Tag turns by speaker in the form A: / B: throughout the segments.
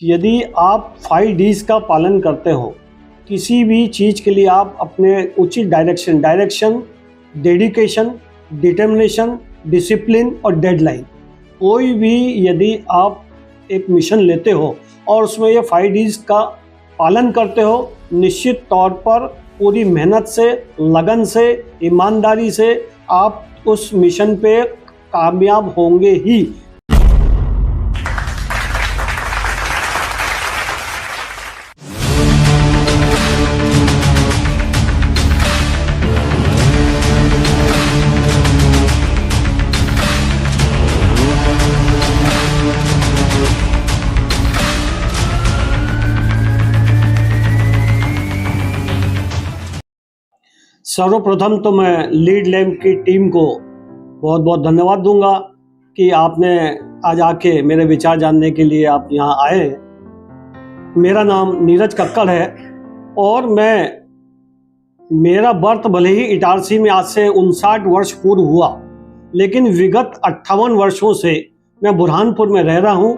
A: यदि आप 5 Ds का पालन करते हो, किसी भी चीज़ के लिए आप अपने उचित डायरेक्शन, डेडिकेशन, डिटर्मिनेशन, डिसिप्लिन और डेडलाइन, कोई भी यदि आप एक मिशन लेते हो और उसमें ये 5 Ds का पालन करते हो, निश्चित तौर पर पूरी मेहनत से, लगन से, ईमानदारी से आप उस मिशन पे कामयाब होंगे ही। सर्वप्रथम तो मैं लीड लैम्प की टीम को बहुत बहुत धन्यवाद दूंगा कि आपने आज आके मेरे विचार जानने के लिए आप यहाँ आए। मेरा नाम नीरज कक्कड़ है और मेरा बर्थ भले ही इटारसी में आज से 59 वर्ष पूर्व हुआ, लेकिन विगत 58 वर्षों से मैं बुरहानपुर में रह रहा हूँ।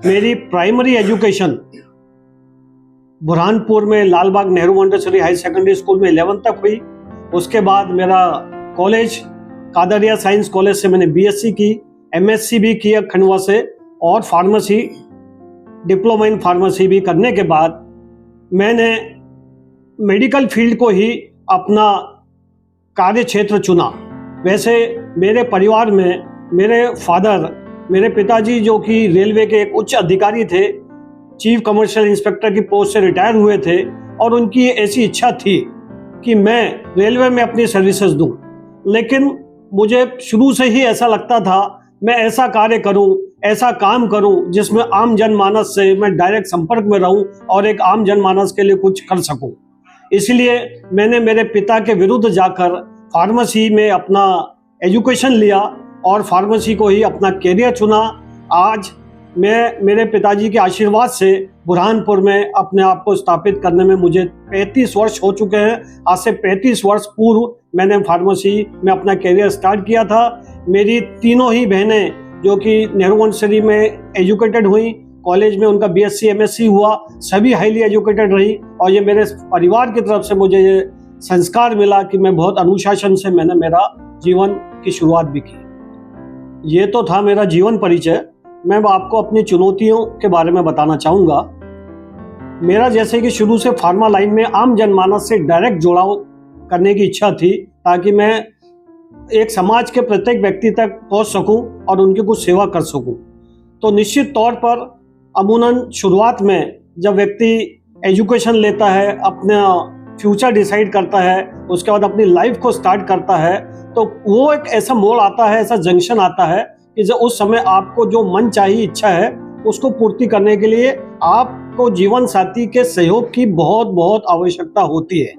A: मेरी प्राइमरी एजुकेशन बुरहानपुर में Lalbagh Nehru Montessori high secondary school में 11th तक हुई। उसके बाद मेरा कॉलेज कादरिया साइंस कॉलेज से मैंने बीएससी की, एमएससी भी किया खंडवा से, और फार्मेसी डिप्लोमा इन फार्मेसी भी करने के बाद मैंने मेडिकल फील्ड को ही अपना कार्य क्षेत्र चुना। वैसे मेरे परिवार में मेरे पिताजी जो कि रेलवे के एक उच्च अधिकारी थे, चीफ कमर्शियल इंस्पेक्टर की पोस्ट से रिटायर हुए थे, और उनकी ऐसी इच्छा थी कि मैं रेलवे में अपनी सर्विसेज दूं। लेकिन मुझे शुरू से ही ऐसा लगता था मैं ऐसा कार्य करूं, ऐसा काम करूं जिसमें आम जनमानस से मैं डायरेक्ट संपर्क में रहूं और एक आम जनमानस के लिए कुछ कर सकूं। इसलिए मैंने मेरे पिता के विरुद्ध जाकर फार्मेसी में अपना एजुकेशन लिया और फार्मेसी को ही अपना कैरियर चुना। आज मैं मेरे पिताजी के आशीर्वाद से बुरहानपुर में अपने आप को स्थापित करने में मुझे 35 वर्ष हो चुके हैं। आज से 35 वर्ष पूर्व मैंने फार्मेसी में अपना कैरियर स्टार्ट किया था। मेरी तीनों ही बहनें जो कि नेहरू मोंटेसरी में एजुकेटेड हुई, कॉलेज में उनका बीएससी एमएससी हुआ, सभी हाईली एजुकेटेड रही, और ये मेरे परिवार की तरफ से मुझे ये संस्कार मिला कि मैं बहुत अनुशासन से मैंने मेरा जीवन की शुरुआत भी की। ये तो था मेरा जीवन परिचय। मैं आपको अपनी चुनौतियों के बारे में बताना चाहूँगा। मेरा जैसे कि शुरू से फार्मा लाइन में आम जनमानस से डायरेक्ट जुड़ाव करने की इच्छा थी, ताकि मैं एक समाज के प्रत्येक व्यक्ति तक पहुँच सकूँ और उनकी कुछ सेवा कर सकूँ। तो निश्चित तौर पर अमूमन शुरुआत में जब व्यक्ति एजुकेशन लेता है, अपना फ्यूचर डिसाइड करता है, उसके बाद अपनी लाइफ को स्टार्ट करता है, तो वो एक ऐसा मोड़ आता है, ऐसा जंक्शन आता है कि जो उस समय आपको जो मन चाहिए इच्छा है उसको पूर्ति करने के लिए आपको जीवन साथी के सहयोग की बहुत बहुत आवश्यकता होती है।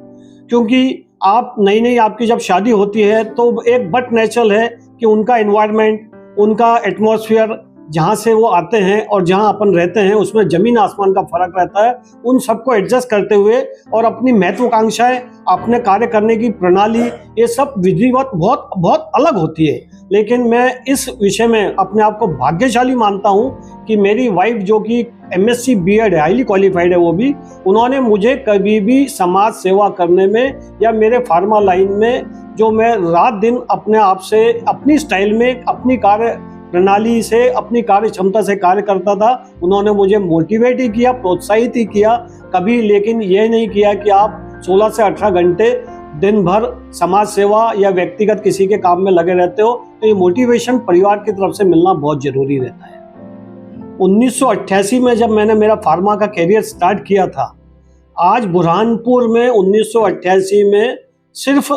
A: क्योंकि आप नई आपकी जब शादी होती है तो एक बट नेचुरल है कि उनका एनवायरनमेंट, उनका एटमॉस्फेयर, जहाँ से वो आते हैं और जहाँ अपन रहते हैं उसमें ज़मीन आसमान का फर्क रहता है। उन सबको एडजस्ट करते हुए और अपनी महत्वाकांक्षाएं, अपने कार्य करने की प्रणाली, ये सब विधिवत बहुत बहुत अलग होती है। लेकिन मैं इस विषय में अपने आप को भाग्यशाली मानता हूँ कि मेरी वाइफ जो कि एमएससी बीएड है, हाईली क्वालिफाइड है, वो भी उन्होंने मुझे कभी भी समाज सेवा करने में या मेरे फार्मा लाइन में जो मैं रात दिन अपने आप से अपनी स्टाइल में अपनी कार्य प्रणाली से अपनी कार्य क्षमता से कार्य करता था, उन्होंने मुझे मोटिवेट ही किया, प्रोत्साहित ही किया कभी। लेकिन ये नहीं किया कि आप 16 से 18 घंटे दिन भर समाज सेवा या व्यक्तिगत किसी के काम में लगे रहते हो। तो ये मोटिवेशन परिवार की तरफ से मिलना बहुत जरूरी रहता है। 1988 में जब मैंने मेरा फार्मा का कैरियर स्टार्ट किया था, आज बुरहानपुर में 1988 में सिर्फ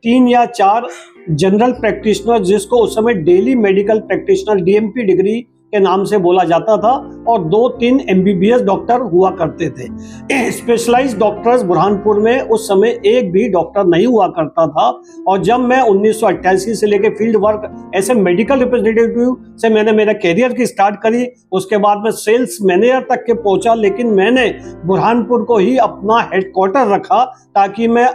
A: 3 या 4 जनरल प्रैक्टिशनर, जिसको उस समय daily medical practitioner DMP degree के नाम से बोला जाता था, और 2-3 एमबीबीएस डॉक्टर हुआ करते थे। स्पेशलाइज्ड डॉक्टर्स बुरहानपुर में उस समय एक भी डॉक्टर नहीं हुआ करता था। और जब मैं 1988 से लेकर field work as a medical representative से मैंने मेरा कैरियर की स्टार्ट करी, उसके बाद मैं सेल्स मैनेजर तक के पहुंचा। लेकिन मैंने बुरहानपुर को ही अपना हेडक्वार्टर रखा, ताकि मैं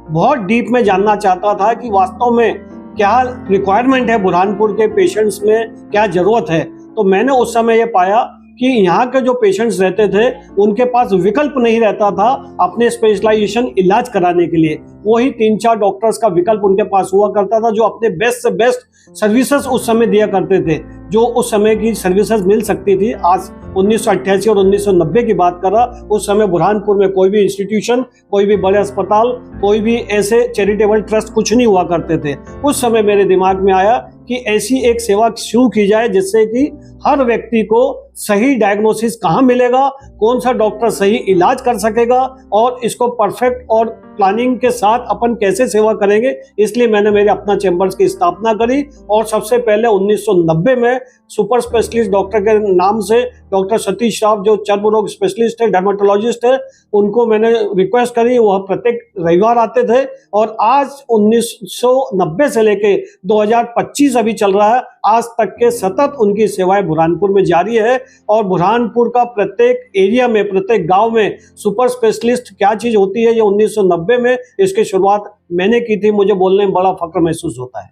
A: बहुत डीप में जानना चाहता था कि वास्तव में क्या रिक्वायरमेंट है बुरहानपुर के पेशेंट्स में, क्या जरूरत है। तो मैंने उस समय ये पाया कि यहाँ के जो पेशेंट्स रहते थे उनके पास विकल्प नहीं रहता था अपने स्पेशलाइजेशन इलाज कराने के लिए। वही 3-4 डॉक्टर्स का विकल्प उनके पास हुआ करता था जो अपने बेस्ट से बेस्ट सर्विसेज उस समय दिया करते थे, जो उस समय की सर्विसेज मिल सकती थी। आज 1988 और 1990 की बात कर रहा, उस समय बुरहानपुर में कोई भी इंस्टीट्यूशन, कोई भी बड़े अस्पताल, कोई भी ऐसे चैरिटेबल ट्रस्ट कुछ नहीं हुआ करते थे। उस समय मेरे दिमाग में आया कि ऐसी एक सेवा शुरू की जाए जिससे कि हर व्यक्ति को सही डायग्नोसिस कहाँ मिलेगा, कौन सा डॉक्टर सही इलाज कर सकेगा और इसको परफेक्ट और प्लानिंग के साथ अपन कैसे सेवा करेंगे। इसलिए मैंने मेरे अपना चैम्बर्स की स्थापना करी और सबसे पहले 1990 में सुपर स्पेशलिस्ट डॉक्टर के नाम से डॉक्टर सतीश राव जो चर्म रोग स्पेशलिस्ट है, डर्मेटोलॉजिस्ट है, उनको मैंने रिक्वेस्ट करी। वह प्रत्येक रविवार आते थे और आज 1990 से लेके 2025 अभी चल रहा है, आज तक के सतत उनकी सेवाएं बुरहानपुर में जारी है। और बुरहानपुर का प्रत्येक एरिया में, प्रत्येक गांव में सुपर स्पेशलिस्ट क्या चीज होती है, ये 1990 में इसकी शुरुआत मैंने की थी। मुझे बोलने में बड़ा फक्र महसूस होता है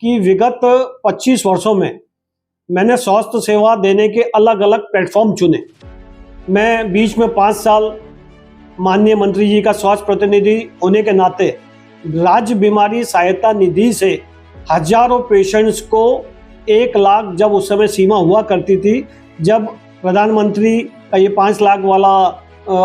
A: कि विगत 25 वर्षों में मैंने स्वास्थ्य सेवा देने के अलग अलग प्लेटफॉर्म चुने। मैं बीच में 5 साल माननीय मंत्री जी का स्वास्थ्य प्रतिनिधि होने के नाते राज्य बीमारी सहायता निधि से हजारों पेशेंट्स को 1 लाख, जब उस समय सीमा हुआ करती थी, जब प्रधानमंत्री का ये 5 लाख वाला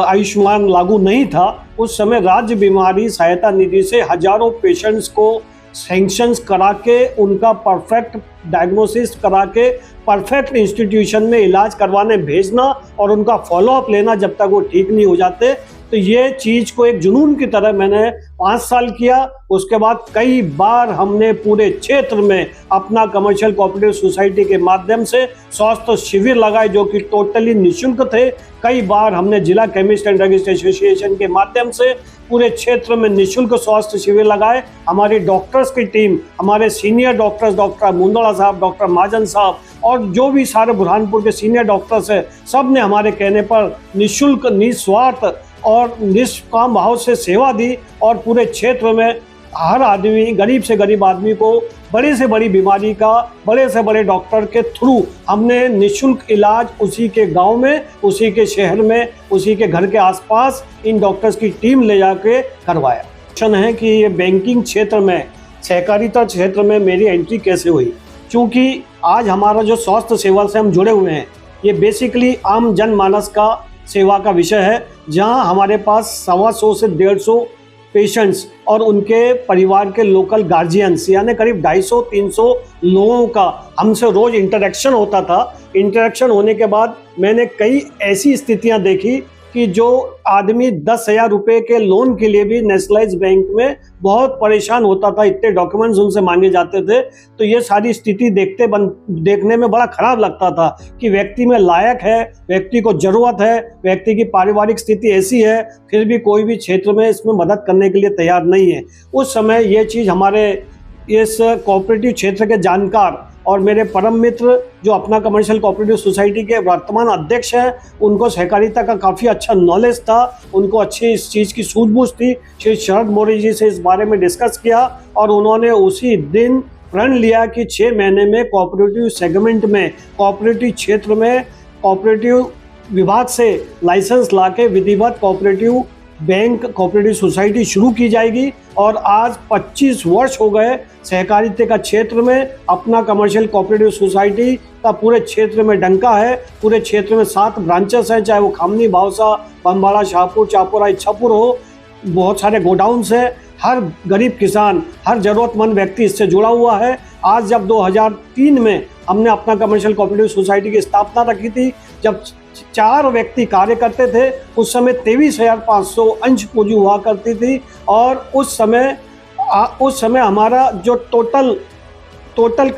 A: आयुष्मान लागू नहीं था, उस समय राज्य बीमारी सहायता निधि से हजारों पेशेंट्स को सैंक्शंस करा के, उनका परफेक्ट डायग्नोसिस करा के परफेक्ट इंस्टीट्यूशन में इलाज करवाने भेजना और उनका फॉलोअप लेना जब तक वो ठीक नहीं हो जाते। तो ये चीज़ को एक जुनून की तरह मैंने 5 साल किया। उसके बाद कई बार हमने पूरे क्षेत्र में अपना कमर्शियल कोऑपरेटिव सोसाइटी के माध्यम से स्वास्थ्य शिविर लगाए जो कि टोटली निःशुल्क थे। कई बार हमने जिला केमिस्ट एंड ड्रगिस्ट एसोसिएशन के माध्यम से पूरे क्षेत्र में निःशुल्क स्वास्थ्य शिविर लगाए। हमारी डॉक्टर्स की टीम, हमारे सीनियर डॉक्टर्स, डॉक्टर मुंदड़ा साहब, डॉक्टर महाजन साहब और जो भी सारे बुरहानपुर के सीनियर डॉक्टर्स हैं, सब ने हमारे कहने पर निःशुल्क, निस्वार्थ और निष्काम भाव से सेवा दी और पूरे क्षेत्र में हर आदमी, गरीब से गरीब आदमी को बड़ी से बड़ी बीमारी का बड़े से बड़े डॉक्टर के थ्रू हमने निःशुल्क इलाज उसी के गांव में, उसी के शहर में, उसी के घर के आसपास इन डॉक्टर्स की टीम ले जाके करवाया। क्वेश्चन है कि ये बैंकिंग क्षेत्र में, सहकारिता क्षेत्र में मेरी एंट्री कैसे हुई? क्योंकि आज हमारा जो स्वास्थ्य सेवा से हम जुड़े हुए हैं, ये बेसिकली आम जनमानस का सेवा का विषय है, जहां हमारे पास 125 से 150 पेशेंट्स और उनके परिवार के लोकल गार्जियंस यानी करीब 250-300 लोगों का हमसे रोज इंटरेक्शन होता था। इंटरेक्शन होने के बाद मैंने कई ऐसी स्थितियां देखी कि जो आदमी 10,000 रुपये के लोन के लिए भी नेशनलाइज बैंक में बहुत परेशान होता था, इतने डॉक्यूमेंट्स उनसे मांगे जाते थे। तो ये सारी स्थिति देखने में बड़ा खराब लगता था कि व्यक्ति में लायक है, व्यक्ति को ज़रूरत है, व्यक्ति की पारिवारिक स्थिति ऐसी है, फिर भी कोई भी क्षेत्र में इसमें मदद करने के लिए तैयार नहीं है। उस समय ये चीज़ हमारे इस कोऑपरेटिव क्षेत्र के जानकार और मेरे परम मित्र जो अपना कमर्शियल कोऑपरेटिव सोसाइटी के वर्तमान अध्यक्ष हैं, उनको सहकारिता का काफ़ी अच्छा नॉलेज था, उनको अच्छी इस चीज़ की सूझबूझ थी। श्री शरद मौर्य जी से इस बारे में डिस्कस किया और उन्होंने उसी दिन प्रण लिया कि 6 महीने में कोऑपरेटिव सेगमेंट में, कोऑपरेटिव क्षेत्र में कोऑपरेटिव विभाग से लाइसेंस लाके विधिवत कोऑपरेटिव बैंक, कोऑपरेटिव सोसाइटी शुरू की जाएगी। और आज 25 वर्ष हो गए सहकारिता का क्षेत्र में अपना कमर्शियल कोऑपरेटिव सोसाइटी का पूरे क्षेत्र में डंका है। पूरे क्षेत्र में 7 ब्रांचेस हैं, चाहे वो खामनी, भावसा, बमबाड़ा, शाहपुर, चापोरा, इच्छापुर हो। बहुत सारे गोडाउन्स हैं। हर गरीब किसान, हर ज़रूरतमंद व्यक्ति इससे जुड़ा हुआ है। आज जब 2003 में हमने अपना कमर्शियल कोऑपरेटिव सोसाइटी की स्थापना रखी थी, जब 4 व्यक्ति कार्य करते थे, उस समय 23,500 अंश पूंजी हुआ करती थी। और उस समय हमारा जो टोटल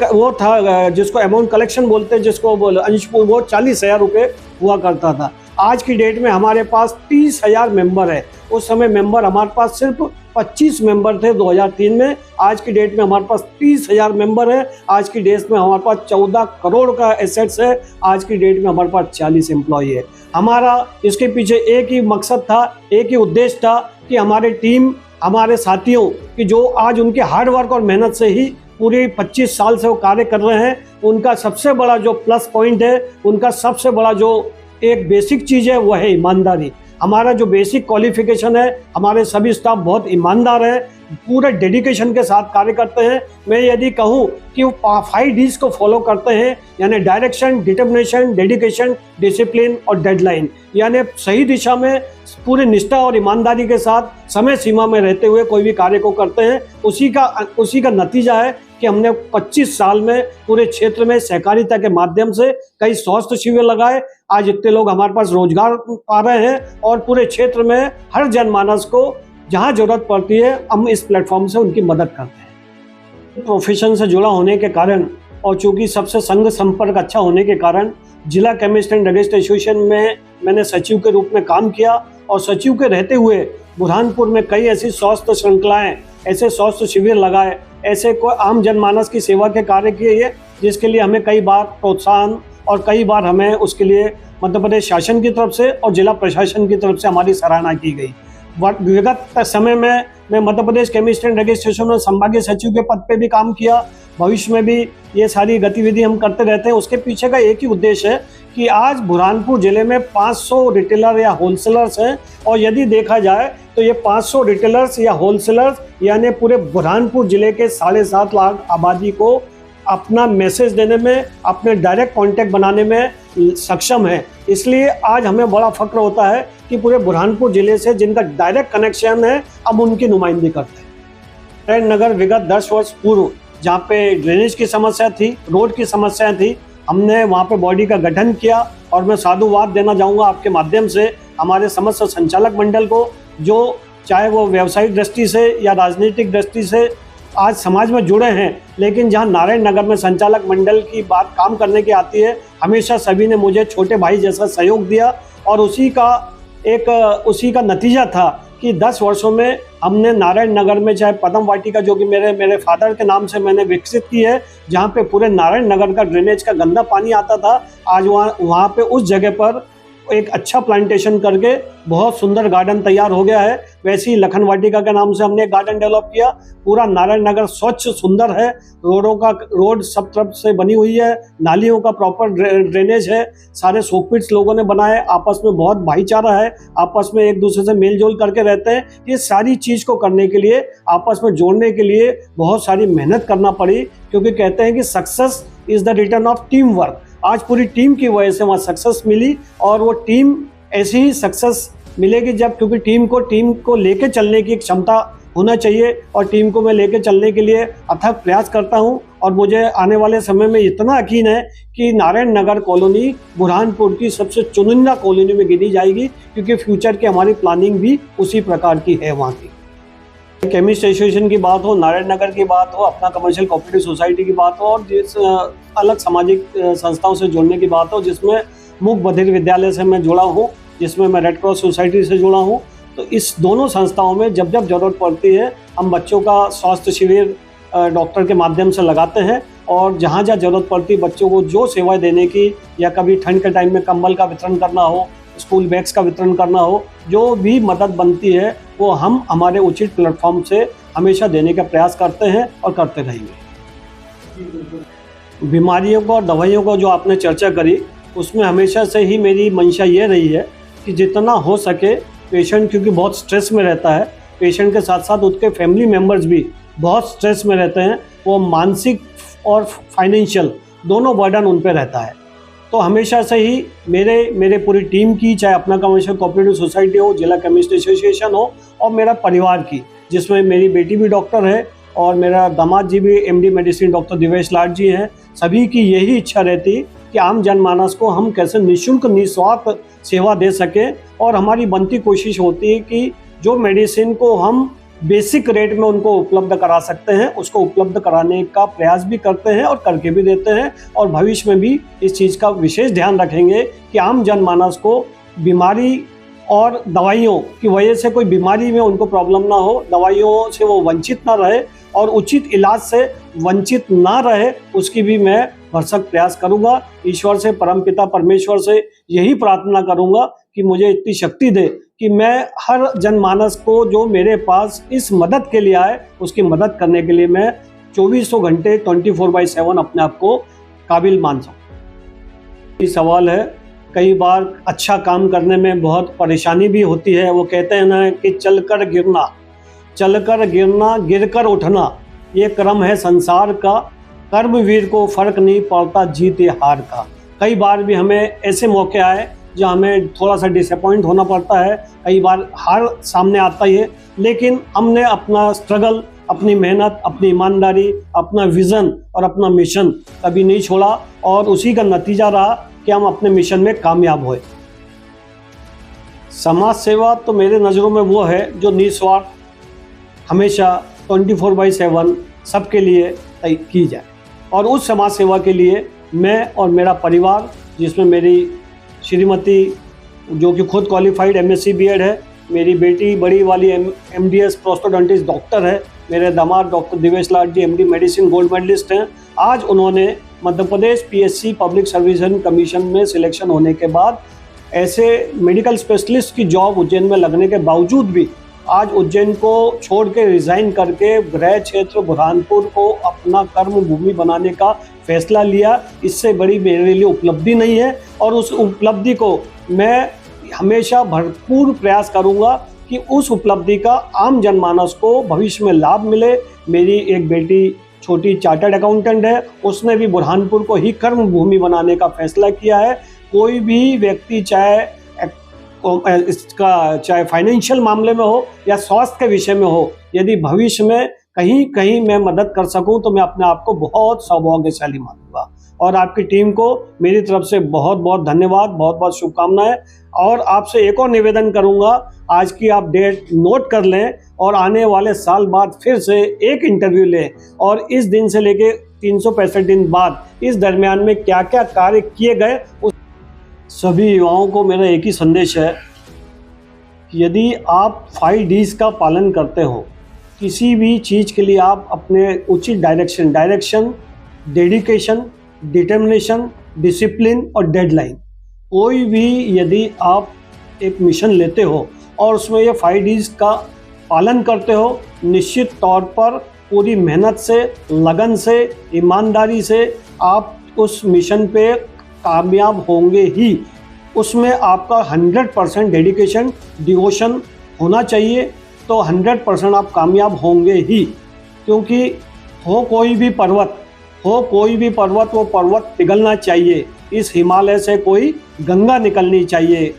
A: वो था, जिसको अमाउंट कलेक्शन बोलते हैं, जिसको अंश वो 40,000 रुपये हुआ करता था। आज की डेट में हमारे पास 30,000 मेंबर है। उस समय मेंबर हमारे पास सिर्फ 25 मेंबर थे 2003 में। आज की डेट में हमारे पास 30,000 मेंबर है। आज की डेट में हमारे पास 14 करोड़ का एसेट्स है। आज की डेट में हमारे पास 40 एम्प्लॉय है। हमारा इसके पीछे एक ही मकसद था, एक ही उद्देश्य था कि हमारे टीम, हमारे साथियों की जो आज उनके हार्डवर्क और मेहनत से ही पूरे 25 साल से वो कार्य कर रहे हैं। उनका सबसे बड़ा जो प्लस पॉइंट है, उनका सबसे बड़ा जो एक बेसिक चीज़ है वो है ईमानदारी। हमारा जो बेसिक क्वालिफिकेशन है, हमारे सभी स्टाफ बहुत ईमानदार है, पूरे डेडिकेशन के साथ कार्य करते हैं। मैं यदि कहूँ कि वो 5 Ds को फॉलो करते हैं, यानी डायरेक्शन, डिटर्मिनेशन, डेडिकेशन, डिसिप्लिन और डेडलाइन, यानी सही दिशा में पूरी निष्ठा और ईमानदारी के साथ समय सीमा में रहते हुए कोई भी कार्य को करते हैं। उसी का नतीजा है कि हमने 25 साल में पूरे क्षेत्र में सहकारिता के माध्यम से कई स्वास्थ्य शिविर लगाए। आज इतने लोग हमारे पास रोजगार पा रहे हैं और पूरे क्षेत्र में हर जनमानस को जहाँ जरूरत पड़ती है हम इस प्लेटफॉर्म से उनकी मदद करते हैं। प्रोफेशन से जुड़ा होने के कारण और चूंकि सबसे संग संपर्क अच्छा होने के कारण जिला केमिस्ट एंड ड्रगिस्ट एसोसिएशन में मैंने सचिव के रूप में काम किया और सचिव के रहते हुए बुरहानपुर में कई ऐसी स्वास्थ्य श्रृंखलाएं, ऐसे स्वास्थ्य शिविर लगाए, ऐसे कोई आम जनमानस की सेवा के कार्य किए, जिसके लिए हमें कई बार प्रोत्साहन और कई बार हमें उसके लिए मध्य प्रदेश शासन की तरफ से और जिला प्रशासन की तरफ से हमारी सराहना की गई। विगत समय में मैं Madhya Pradesh chemist and druggist association में संभागीय सचिव के पद पे भी काम किया। भविष्य में भी ये सारी गतिविधि हम करते रहते हैं। उसके पीछे का एक ही उद्देश्य है कि आज बुरहानपुर जिले में 500 रिटेलर या होलसेलर्स हैं और यदि देखा जाए तो ये 500 रिटेलर्स या होलसेलर्स यानी पूरे बुरहानपुर जिले के 7.5 लाख आबादी को अपना मैसेज देने में, अपने डायरेक्ट कांटेक्ट बनाने में सक्षम है। इसलिए आज हमें बड़ा फक्र होता है कि पूरे बुरहानपुर जिले से जिनका डायरेक्ट कनेक्शन है हम उनकी नुमाइंदगी करते हैं। नारायण नगर विगत 10 वर्ष पूर्व जहाँ पे ड्रेनेज की समस्या थी, रोड की समस्या थी, हमने वहाँ पे बॉडी का गठन किया और मैं साधुवाद देना चाहूँगा आपके माध्यम से हमारे समस्त संचालक मंडल को, जो चाहे वो व्यावसायिक दृष्टि से या राजनीतिक दृष्टि से आज समाज में जुड़े हैं, लेकिन जहां नारायण नगर में संचालक मंडल की बात काम करने की आती है, हमेशा सभी ने मुझे छोटे भाई जैसा सहयोग दिया और उसी का नतीजा था कि 10 वर्षों में हमने नारायण नगर में चाहे पदम वाटिका जो कि मेरे फादर के नाम से मैंने विकसित की है, जहां पे पूरे नारायण नगर का ड्रेनेज का गंदा पानी आता था, आज वहाँ पे उस जगह पर एक अच्छा प्लांटेशन करके बहुत सुंदर गार्डन तैयार हो गया है। वैसे ही लखन वाटिका के नाम से हमने एक गार्डन डेवलप किया। पूरा नारायण नगर स्वच्छ सुंदर है, रोड सब तरफ से बनी हुई है, नालियों का प्रॉपर ड्रेनेज है, सारे सोकपिट्स लोगों ने बनाए, आपस में बहुत भाईचारा है, आपस में एक दूसरे से मेल जोल करके रहते हैं। ये सारी चीज़ को करने के लिए, आपस में जोड़ने के लिए बहुत सारी मेहनत करना पड़ी, क्योंकि कहते हैं कि success is the return of team work. आज पूरी टीम की वजह से वहाँ सक्सेस मिली और वो टीम ऐसी ही सक्सेस मिलेगी जब, क्योंकि टीम को लेके चलने की क्षमता होना चाहिए और टीम को मैं लेके चलने के लिए अथक प्रयास करता हूं। और मुझे आने वाले समय में इतना यकीन है कि नारायण नगर कॉलोनी बुरहानपुर की सबसे चुनिंदा कॉलोनी में गिनी जाएगी, क्योंकि फ्यूचर की हमारी प्लानिंग भी उसी प्रकार की है वहाँ की। केमिस्ट एसोसिएशन की बात हो, नारायण नगर की बात हो, अपना कमर्शियल कोऑपरेटिव सोसाइटी की बात हो और जिस अलग सामाजिक संस्थाओं से जुड़ने की बात हो, जिसमें मूक बधिर विद्यालय से मैं जुड़ा हूँ, जिसमें मैं रेड क्रॉस सोसाइटी से जुड़ा हूँ, तो इस दोनों संस्थाओं में जब जब जरूरत पड़ती है हम बच्चों का स्वास्थ्य शिविर डॉक्टर के माध्यम से लगाते हैं और जहाँ जहाँ जरूरत पड़ती है बच्चों को जो सेवाएं देने की, या कभी ठंड के टाइम में कंबल का वितरण करना हो, स्कूल बैग्स का वितरण करना हो, जो भी मदद बनती है वो हम हमारे उचित प्लेटफॉर्म से हमेशा देने का प्रयास करते हैं और करते रहेंगे। बीमारियों को और दवाइयों को जो आपने चर्चा करी, उसमें हमेशा से ही मेरी मंशा ये रही है कि जितना हो सके पेशेंट, क्योंकि बहुत स्ट्रेस में रहता है, पेशेंट के साथ साथ उसके फैमिली मेम्बर्स भी बहुत स्ट्रेस में रहते हैं, वो मानसिक और फाइनेंशियल दोनों बर्डन उन पर रहता है। तो हमेशा से ही मेरे पूरी टीम की, चाहे अपना कमर्शियल कोऑपरेटिव सोसाइटी हो, जिला केमिस्ट एसोसिएशन हो और मेरा परिवार की, जिसमें मेरी बेटी भी डॉक्टर है और मेरा दामाद जी भी एमडी मेडिसिन डॉक्टर दिवेश लाड जी हैं, सभी की यही इच्छा रहती कि आम जनमानस को हम कैसे निःशुल्क निस्वार्थ सेवा दे सकें। और हमारी बनती कोशिश होती है कि जो मेडिसिन को हम बेसिक रेट में उनको उपलब्ध करा सकते हैं, उसको उपलब्ध कराने का प्रयास भी करते हैं और करके भी देते हैं। और भविष्य में भी इस चीज़ का विशेष ध्यान रखेंगे कि आम जनमानस को बीमारी और दवाइयों की वजह से कोई बीमारी में उनको प्रॉब्लम ना हो, दवाइयों से वो वंचित ना रहे और उचित इलाज से वंचित ना रहे, उसकी भी मैं भरसक प्रयास करूंगा। ईश्वर से, परमपिता परमेश्वर से यही प्रार्थना करूंगा कि मुझे इतनी शक्ति दे कि मैं हर जनमानस को जो मेरे पास इस मदद के लिए आए, उसकी मदद करने के लिए मैं 2400 घंटे 24/7 अपने आप को काबिल मान सकूं। ये सवाल है, कई बार अच्छा काम करने में बहुत परेशानी भी होती है। वो कहते हैं ना कि चलकर गिरना गिरकर उठना, ये क्रम है संसार का, कर्मवीर को फर्क नहीं पड़ता जीत या हार का। कई बार भी हमें ऐसे मौके आए जहाँ हमें थोड़ा सा डिसअपॉइंट होना पड़ता है, कई बार हार सामने आता ही है, लेकिन हमने अपना स्ट्रगल, अपनी मेहनत, अपनी ईमानदारी, अपना विज़न और अपना मिशन कभी नहीं छोड़ा और उसी का नतीजा रहा कि हम अपने मिशन में कामयाब हुए। समाज सेवा तो मेरे नज़रों में वो है जो निस्वार्थ हमेशा 24/7 सबके लिए की जाए। और उस समाज सेवा के लिए मैं और मेरा परिवार, जिसमें मेरी श्रीमती जो कि खुद क्वालिफाइड MSc B.Ed है, मेरी बेटी बड़ी वाली MDS प्रोस्टोडोंटिस्ट डॉक्टर है, मेरे दामाद doctor Divesh Lal ji MD medicine gold medallist हैं। आज उन्होंने Madhya Pradesh PSC public service commission में सिलेक्शन होने के बाद ऐसे मेडिकल स्पेशलिस्ट की जॉब उज्जैन में लगने के बावजूद भी आज उज्जैन को छोड़ के रिज़ाइन करके गृह क्षेत्र बुरहानपुर को अपना कर्म भूमि बनाने का फैसला लिया। इससे बड़ी मेरे लिए उपलब्धि नहीं है और उस उपलब्धि को मैं हमेशा भरपूर प्रयास करूंगा कि उस उपलब्धि का आम जनमानस को भविष्य में लाभ मिले। मेरी एक बेटी छोटी चार्टर्ड अकाउंटेंट है, उसने भी बुरहानपुर को ही कर्म भूमि बनाने का फैसला किया है। कोई भी व्यक्ति चाहे फाइनेंशियल मामले में हो या स्वास्थ्य के विषय में हो, यदि भविष्य में कहीं कहीं मैं मदद कर सकूं तो मैं अपने आप को बहुत सौभाग्यशाली मानूंगा। और आपकी टीम को मेरी तरफ से बहुत बहुत धन्यवाद, बहुत बहुत शुभकामनाएं। और आपसे एक और निवेदन करूंगा, आज की आप डेट नोट कर लें और आने वाले साल बाद फिर से एक इंटरव्यू लें और इस दिन से लेके 365 दिन बाद इस दरमियान में क्या क्या कार्य किए गए। उस सभी युवाओं को मेरा एक ही संदेश है कि यदि आप 5 Ds का पालन करते हो, किसी भी चीज़ के लिए आप अपने उचित डायरेक्शन, डेडिकेशन, डिटर्मिनेशन, डिसिप्लिन और डेडलाइन, कोई भी यदि आप एक मिशन लेते हो और उसमें ये 5 Ds का पालन करते हो, निश्चित तौर पर पूरी मेहनत से, लगन से, ईमानदारी से आप उस मिशन पे कामयाब होंगे ही। उसमें आपका 100% डेडिकेशन, डिवोशन होना चाहिए, तो 100% आप कामयाब होंगे ही। क्योंकि हो कोई भी पर्वत, वो पर्वत पिघलना चाहिए। इस हिमालय से कोई गंगा निकलनी चाहिए।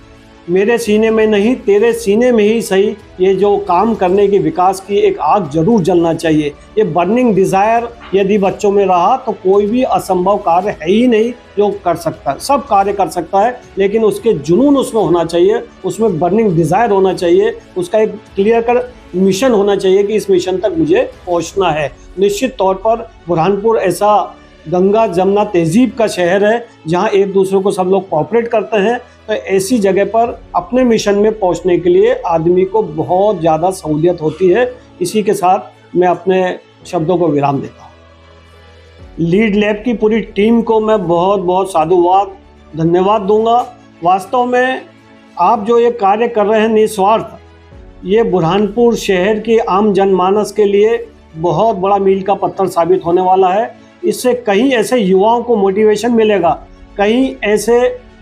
A: मेरे सीने में नहीं, तेरे सीने में ही सही, ये जो काम करने की, विकास की एक आग जरूर जलना चाहिए। ये बर्निंग डिज़ायर यदि बच्चों में रहा तो कोई भी असंभव कार्य है ही नहीं जो कर सकता है। सब कार्य कर सकता है, लेकिन उसके जुनून उसमें होना चाहिए, उसमें बर्निंग डिज़ायर होना चाहिए, उसका एक क्लियर कर मिशन होना चाहिए कि इस मिशन तक मुझे पहुँचना है। निश्चित तौर पर बुरहानपुर ऐसा गंगा जमुना तहजीब का शहर है जहाँ एक दूसरे को सब लोग कोऑपरेट करते हैं। तो ऐसी जगह पर अपने मिशन में पहुंचने के लिए आदमी को बहुत ज़्यादा सहूलियत होती है। इसी के साथ मैं अपने शब्दों को विराम देता हूँ। लीड लैब की पूरी टीम को मैं बहुत बहुत साधुवाद, धन्यवाद दूंगा। वास्तव में आप जो ये कार्य कर रहे हैं निस्वार्थ, ये बुरहानपुर शहर के आम जनमानस के लिए बहुत बड़ा मील का पत्थर साबित होने वाला है। इससे कहीं ऐसे युवाओं को मोटिवेशन मिलेगा, कहीं ऐसे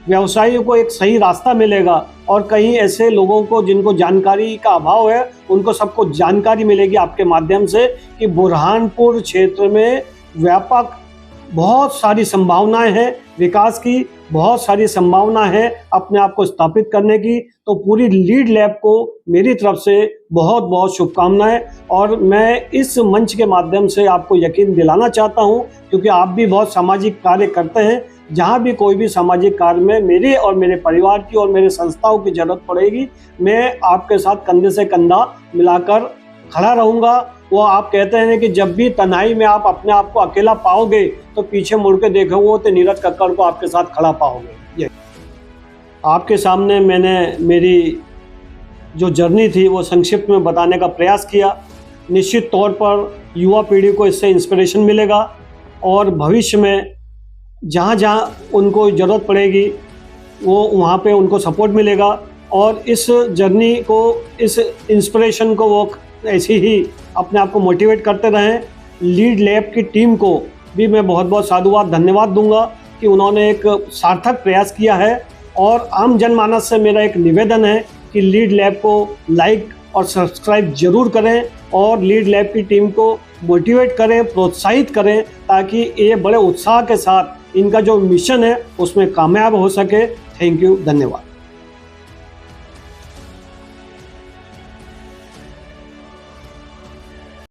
A: व्यवसायियों को एक सही रास्ता मिलेगा और कहीं ऐसे लोगों को जिनको जानकारी का अभाव है उनको सबको जानकारी मिलेगी आपके माध्यम से कि बुरहानपुर क्षेत्र में व्यापक बहुत सारी संभावनाएं हैं, विकास की बहुत सारी संभावना है अपने आप को स्थापित करने की। तो पूरी लीड लैब को मेरी तरफ से बहुत बहुत शुभकामनाएं। और मैं इस मंच के माध्यम से आपको यकीन दिलाना चाहता हूं, क्योंकि आप भी बहुत सामाजिक कार्य करते हैं, जहां भी कोई भी सामाजिक कार्य में मेरे और मेरे परिवार की और मेरे संस्थाओं की जरूरत पड़ेगी, मैं आपके साथ कंधे से कंधा मिलाकर खड़ा रहूंगा। वो आप कहते हैं कि जब भी तन्हाई में आप अपने आप को अकेला पाओगे तो पीछे मुड़ के देखोगे तो नीरज कक्कड़ को आपके साथ खड़ा पाओगे। ये आपके सामने मैंने मेरी जो जर्नी थी वो संक्षिप्त में बताने का प्रयास किया। निश्चित तौर पर युवा पीढ़ी को इससे इंस्पिरेशन मिलेगा और भविष्य में जहाँ जहाँ उनको ज़रूरत पड़ेगी वो वहाँ पे उनको सपोर्ट मिलेगा। और इस जर्नी को, इस इंस्पिरेशन को वो ऐसे ही अपने आप को मोटिवेट करते रहें। लीड लैब की टीम को भी मैं बहुत बहुत साधुवाद धन्यवाद दूंगा कि उन्होंने एक सार्थक प्रयास किया है। और आम जनमानस से मेरा एक निवेदन है कि लीड लैब को लाइक और सब्सक्राइब जरूर करें और लीड लैब की टीम को मोटिवेट करें, प्रोत्साहित करें, ताकि ये बड़े उत्साह के साथ इनका जो मिशन है उसमें कामयाब हो सके। थैंक यू, धन्यवाद।